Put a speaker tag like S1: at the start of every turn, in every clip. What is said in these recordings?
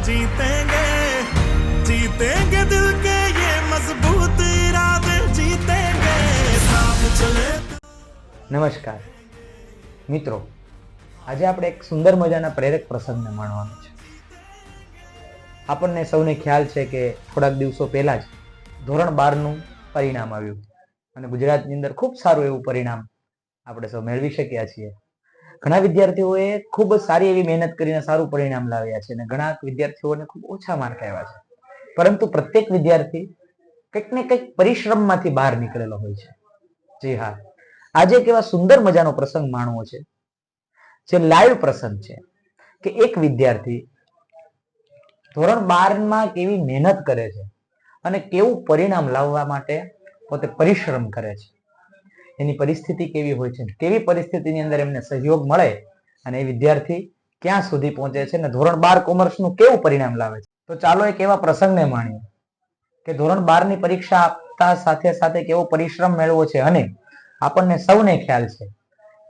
S1: जीतेंगे जीतेंगे दिल के ये मजबूत इरादे जीतेंगे साथ चले।
S2: નમસ્કાર મિત્રો, આજે આપણે એક સુંદર મજાના પ્રેરક પ્રસંગને માણવાનો છે. આપણને સૌને ખ્યાલ છે કે થોડાક દિવસો પહેલા જ ધોરણ 12નું પરિણામ આવ્યું અને ગુજરાતની અંદર ખૂબ સારું એવું પરિણામ આપણે સૌ મેળવી શક્યા છીએ. ઘણા વિદ્યાર્થીઓએ ખૂબ જ સારી એવી મહેનત કરીને સારું પરિણામ લાવ્યા છે અને ઘણા વિદ્યાર્થીઓને ખૂબ ઓછા માર્ક આવ્યા છે. પરંતુ પ્રત્યેક વિદ્યાર્થી કંઈક ને કંઈક પરિશ્રમમાંથી બહાર નીકળેલો હોય છે. જી હા, આજે એક એવા સુંદર મજાનો પ્રસંગ માણવો છે જે લાઈવ પ્રસંગ છે કે એક વિદ્યાર્થી ધોરણ 12માં કેવી મહેનત કરે છે અને કેવું પરિણામ લાવવા માટે પોતે પરિશ્રમ કરે છે. એની પરિસ્થિતિ કેવી હોય છે, કેવી પરિસ્થિતિની અંદર એમને સહયોગ મળે અને એ વિદ્યાર્થી ક્યાં સુધી પહોંચે છે અને ધોરણ 12 કોમર્સનું કેવું પરિણામ લાવે છે. તો ચાલો એક એવા પ્રસંગને માણીએ કે ધોરણ 12ની પરીક્ષા આપતા સાથે સાથે કેવો પરિશ્રમ મેળવો છે. અને આપણને સૌને ખ્યાલ છે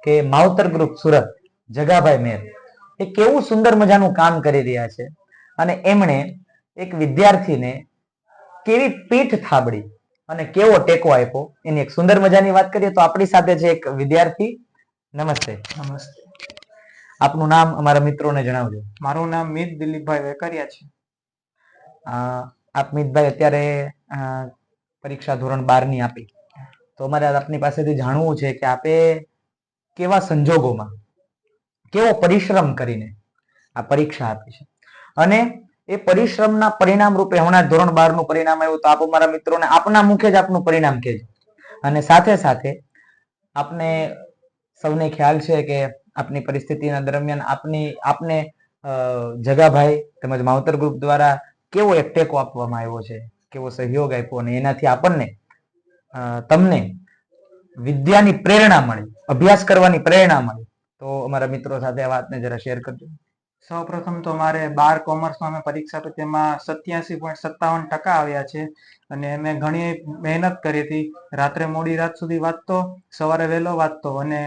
S2: કે માવતર ગ્રુપ સુરત, જગાભાઈ મેર એ કેવું સુંદર મજાનું કામ કરી રહ્યા છે અને એમણે એક વિદ્યાર્થીને કેવી પીઠ થાબડી અને કેવો ટેકો આપ્યો એની એક સુંદર મજાની વાત કરીએ તો આપણી સાથે છે એક વિદ્યાર્થી. નમસ્તે.
S3: નમસ્તે.
S2: આપનું નામ અમારા મિત્રોને જણાવજો.
S3: મારું નામ મીત દિલીપભાઈ વેકરિયા છે.
S2: આપ મિતભાઈ અત્યારે પરીક્ષા ધોરણ 12ની આપી, તો અમારે આપની પાસેથી જાણવું છે કે આપે કેવા સંજોગોમાં કેવો પરિશ્રમ કરીને આ પરીક્ષા આપી છે અને એ પરિશ્રમના પરિણામ રૂપે હમણાં ધોરણ 12નું પરિણામ આવ્યું, તો આપ અમારા મિત્રોને આપના મુખે જ આપનું પરિણામ કહેજો. અને સાથે સાથે આપને સૌને ખ્યાલ છે કે આપની પરિસ્થિતિના દરમિયાન આપને જગાભાઈ તેમજ માવતર ગ્રુપ દ્વારા કેવો એક ટેકો આપવામાં આવ્યો છે, કેવો સહયોગ આપ્યો અને એનાથી આપણને તમને વિદ્યાની પ્રેરણા મળી, અભ્યાસ કરવાની પ્રેરણા મળી. તો અમારા મિત્રો સાથે આ વાતને જરા શેર કરજો.
S3: સૌપ્રથમ તો મારે 12 કોમર્સમાં મેં પરીક્ષા આપી, તેમાં 87.57% આવ્યા છે અને મેં ઘણી મહેનત કરી હતી. રાત્રે મોડી રાત સુધી વાંચતો, સવારે વહેલો વાંચતો અને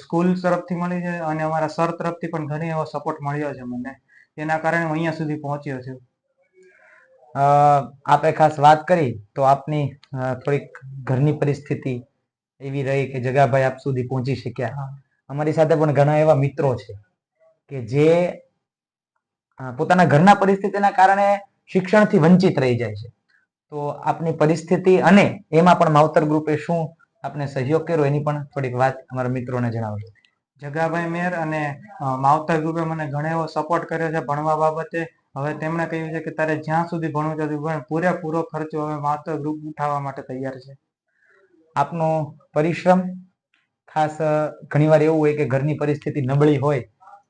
S3: સ્કૂલ તરફથી મળી છે અને અમારા સર તરફથી પણ ઘણી એવો સપોર્ટ મળ્યો છે મને. તેના કારણે હું અહીંયા સુધી પહોંચ્યો છું.
S2: આપે ખાસ વાત કરી તો આપની થોડીક ઘરની પરિસ્થિતિ એવી રહી કે જગાભાઈ આપ સુધી પહોંચી શક્યા. અમારી સાથે પણ ઘણા એવા મિત્રો છે કે જે પોતાના ઘરના પરિસ્થિતિના કારણે શિક્ષણથી વંચિત રહી જાય છે. તો આપની પરિસ્થિતિ અને એમાં પણ માવતર ગ્રુપે શું આપને સહયોગ કર્યો એની પણ થોડીક વાત અમારા મિત્રોને જણાવજો.
S3: જગાભાઈ મેર અને માવતર ગ્રુપે મને ઘણો એવો સપોર્ટ કર્યો છે ભણવા બાબતે. હવે તેમણે કહ્યું છે કે તારે જ્યાં સુધી ભણવું છે ભણ, પૂરેપૂરો ખર્ચો હવે માવતર ગ્રુપ ઉઠાવવા માટે તૈયાર છે.
S2: આપનો પરિશ્રમ ખાસ ઘણીવાર એવું હોય કે ઘરની પરિસ્થિતિ નબળી હોય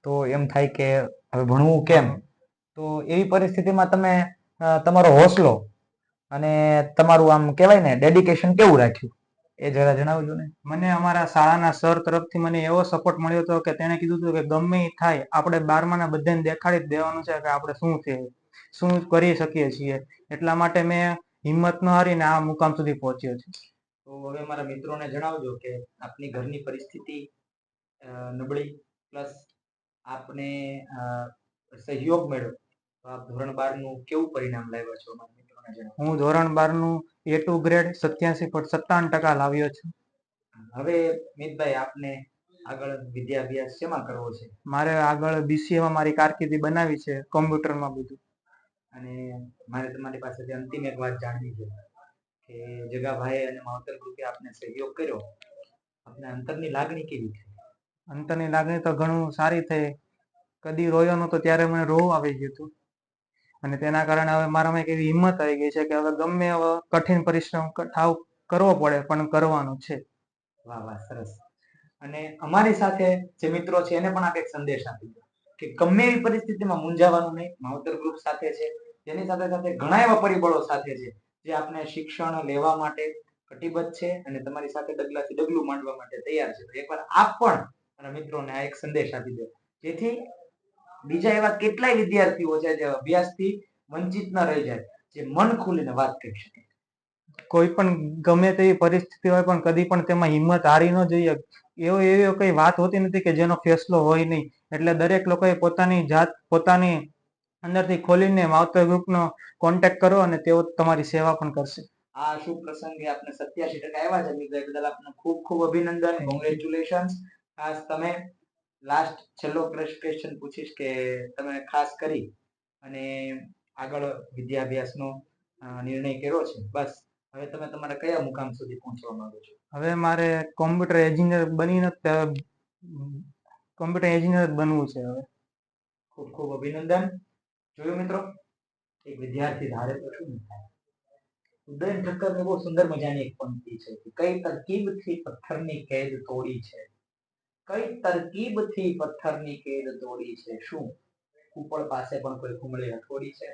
S2: તો એમ થાય કે હવે ભણવું કેમ, તો એવી પરિસ્થિતિમાં તમે તમારો હોસલો અને તમારું આમ કહેવાય ને ડેડિકેશન કેવું રાખ્યું એ જરા જણાવજો ને.
S3: મને અમારા શાળાના સર તરફથી મને એવો સપોર્ટ મળ્યો હતો કે તેણે કીધું હતું કે ગમે એ થાય આપણે 12માના બધાને દેખાડી જ દેવાનું છે કે આપણે શું કરી શકીએ છીએ. એટલા માટે મેં હિંમત ન હારીને આ મુકામ સુધી પહોંચ્યો છું.
S2: તો હવે મારા મિત્રોને જણાવજો કે આપની ઘરની પરિસ્થિતિ નબળી પ્લસ આપને સહયોગ મળ્યો તો આપ ધોરણ 12નું કેવું પરિણામ લાવ્યા છો મારા મિત્રોને જણાવો.
S3: હું ધોરણ 12નું A2 ગ્રેડ 87.57% લાવ્યો છું.
S2: હવે મિતભાઈ આપને આગળ વિદ્યાભ્યાસ શેમાં કરવો છે?
S3: મારે આગળ BCA માં મારી કારકિર્દી બનાવી છે, કોમ્પ્યુટરમાં બધું.
S2: અને મારે તમારી પાસેથી અંતિમ એક વાત જાણવી છે કે જગાભાઈ અને માવતર ગ્રુપે આપને સહયોગ કર્યો, આપને અંતરની લાગણી કેવી થઈ?
S3: અંતરની લાગણી તો ઘણું સારી થઈ. કદી રોયો નહોતો ત્યારે મને રોવું આવી ગયું હતું અને તેના કારણે હવે મારામાં એક એવી હિંમત આવી ગઈ છે કે હવે ગમે એવો કઠિન પરિશ્રમ કરવો પડે પણ કરવાનું છે.
S2: વાહ વાહ, સરસ. અને અમારી સાથે જે મિત્રો છે એને પણ આપ એક સંદેશ આપી દો કે ગમે એવી પરિસ્થિતિમાં મૂંઝાવાનું નહીં. માવતર ગ્રુપ સાથે છે, તેની સાથે સાથે ઘણા એવા પરિબળો સાથે છે જે આપને શિક્ષણ લેવા માટે કટિબદ્ધ છે અને તમારી સાથે ડગલાથી ડગલું માંડવા માટે તૈયાર છે. તો એકવાર આપ પણ મારા મિત્રોને આ એક સંદેશ આપી દો જેથી બીજા એવા કેટલાય વિદ્યાર્થીઓ છે જે અભ્યાસથી વંચિત ન રહી જાય, જે મન ખોલીને વાત કરી શકે.
S3: કોઈ પણ ગમે તેવી પરિસ્થિતિ હોય પણ કદી પણ તેમાં હિંમત હારી ન જોઈએ. એવી કઈ વાત હોતી નથી કે જેનો ફેસલો હોય નહીં. એટલે દરેક લોકોએ પોતાની અંદરથી ખોલીને માવતર ગ્રુપનો કોન્ટેક્ટ કરો અને તેઓ તમારી સેવા પણ કરશે.
S2: આ શુભ પ્રસંગે આપને 87% આવ્યા છે મિત્રો, એ બદલ આપને ખૂબ ખૂબ અભિનંદન, કોંગ્રેચ્યુલેશન્સ. ખાસ તમે લાસ્ટ છેલ્લો ક્વેશ્ચન પૂછીશ કે તમે ખાસ કરી અને આગળ વિદ્યાભ્યાસનો નિર્ણય કર્યો છે, બસ હવે તમે તમારા કયા મુકામ સુધી પહોંચવા માંગો છો?
S3: હવે મારે કોમ્પ્યુટર એન્જિનિયર બનવું છે. હવે
S2: ખૂબ ખૂબ અભિનંદન. જોયું મિત્રો, એક વિદ્યાર્થી ધારે તો શું નહીં થાય. ઉદયન ઠક્કરની બહુ સુંદર મજાની એક પંક્તિ છે કે કઈ તરકીબથી પથ્થરની કેદ તોડી છે, કઈ તરકીબથી પથ્થરની કેદ તોડી છે, શું કુપળ પાસે પણ કોઈ કુમળી હથોડી છે?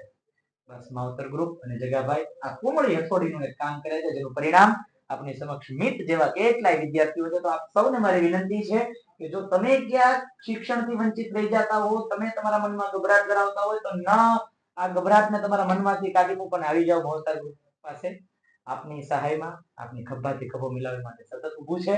S2: બસ માવતર ગ્રુપ અને જગાભાઈ આ કુમળી હથોડીનું એક કામ કરે છે, જેનું પરિણામ આપની સમક્ષ મિત જેવા કેટલાય વિદ્યાર્થીઓ છે. તો આપ સૌને મારી વિનંતી છે કે જો તમે ક્યાંક શિક્ષણથી વંચિત રહી જતા હો, તમે તમારા મનમાં ગભરાટ ધરાવતા હોય, તો આ ગભરાટને તમારા મનમાંથી કાઢી મૂકો અને આવી જાઓ માવતર ગ્રુપ પાસે. આપની સહાયમાં, આપની ખભાથી ખભો મિલાવવા માટે સતત ઊભું છે.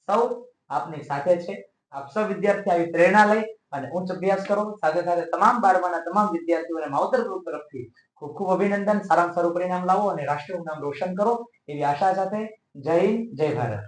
S2: સૌ આપની સાથે છે. આપ સૌ વિદ્યાર્થી આવી પ્રેરણા લઈ અને ઉચ્ચ અભ્યાસ કરો. સાથે સાથે તમામ બારમાના તમામ વિદ્યાર્થીઓને માવતર ગ્રુપ તરફથી ખૂબ ખૂબ અભિનંદન. સારામાં સારું પરિણામ લાવો અને રાષ્ટ્રનું નામ રોશન કરો એવી આશા સાથે જય હિન્દ, જય ભારત.